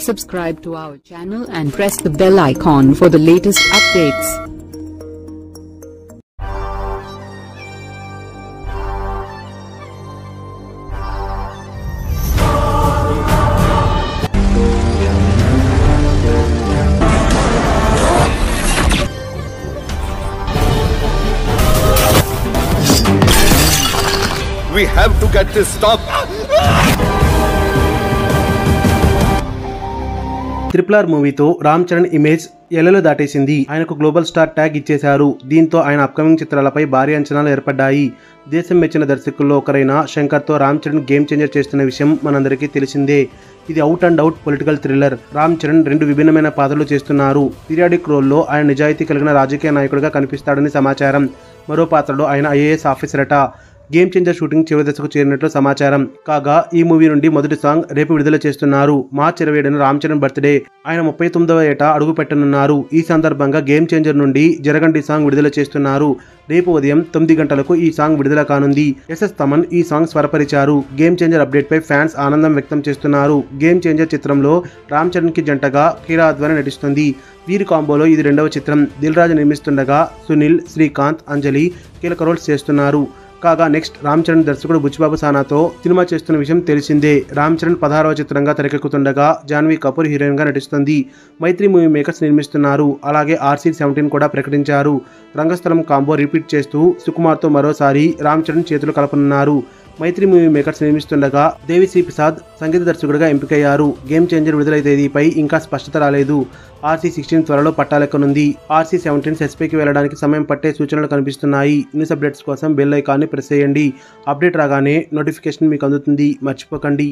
Subscribe to our channel and press the bell icon for the latest updates. We have to get this stopped. RRR మూవీతో Ram Charan image ఎల్లలు దాటేసింది. ఆయనకు global star tag ఇచ్చేశారు. దీంతో ఆయన upcoming చిత్రాలపై భారీ అంచనాలు ఏర్పడ్డాయి. దేశం మెచ్చిన దర్శకుల్లో ఒకరైన శంకర్తో రామ్ చరణ్ గేమ్ చేంజర్ చేస్తున్న విషయం మనందరికీ తెలిసిందే. ఇది out and out political thriller. Ram Charan రెండు విభిన్నమైన పాత్రలు చేస్తున్నారు. పీరియాడిక్ రోల్లో ఆయన నిజాయితీ కలిగిన రాజకీయ నాయకుడిగా కనిపిస్తాడని సమాచారం. మరో పాత్రలో ఆయన ఐఏఎస్ ఆఫీసరట. గేమ్ చేంజర్ షూటింగ్ చివరి దశకు చేరినట్లు సమాచారం. కాగా ఈ మూవీ నుండి మొదటి సాంగ్ రేపు విడుదల చేస్తున్నారు. మార్చి 27న రామ్ చరణ్ బర్త్డే. ఆయన 39వ ఏట అడుగు పెట్టనున్నారు. ఈ సందర్భంగా గేమ్ చేంజర్ నుండి జరగండి సాంగ్ విడుదల చేస్తున్నారు. రేపు ఉదయం 9 గంటలకు ఈ సాంగ్ విడుదల కానుంది. ఎస్ఎస్ తమన్ ఈ సాంగ్ స్వరపరిచారు. గేమ్ చేంజర్ అప్డేట్ పై ఫ్యాన్స్ ఆనందం వ్యక్తం చేస్తున్నారు. గేమ్ చేంజర్ చిత్రంలో రామ్ చరణ్ కి జంటగా కీరా అద్వానీ నటిస్తుంది. వీరి కాంబోలో ఇది రెండవ చిత్రం. దిల్ రాజు నిర్మిస్తుండగా సునీల్, శ్రీకాంత్, అంజలి కీలక రోల్స్ చేస్తున్నారు. కాగా నెక్స్ట్ రామ్ చరణ్ దర్శకుడు బుచ్చిబాబు సానాతో సినిమా చేస్తున్న విషయం తెలిసిందే. రామ్ చరణ్ 16వ చిత్రంగా తెరకెక్కుతుండగా జాన్వీ కపూర్ హీరోయిన్ గా నటిస్తుంది. మైత్రి మూవీ మేకర్స్ నిర్మిస్తున్నారు. అలాగే RC-17 కూడా ప్రకటించారు. రంగస్థలం కాంబో రిపీట్ చేస్తూ సుకుమార్తో మరోసారి రామ్ చరణ్ చేతులు కలపనున్నారు. మైత్రి మూవీ మేకర్స్ నిర్మిస్తుండగా దేవిశ్రీ ప్రసాద్ సంగీత దర్శకుడిగా ఎంపికయ్యారు. గేమ్ చేంజర్ విడుదల తేదీపై ఇంకా స్పష్టత రాలేదు. RC-16 త్వరలో పట్టాలెక్కనుంది. RC-17 సెట్స్పైకి వెళ్లడానికి సమయం పట్టే సూచనలు కనిపిస్తున్నాయి. న్యూస్ అప్డేట్స్ కోసం బెల్ ఐకాన్ని ప్రెస్ చేయండి. అప్డేట్ రాగానే నోటిఫికేషన్ మీకు అందుతుంది. మర్చిపోకండి.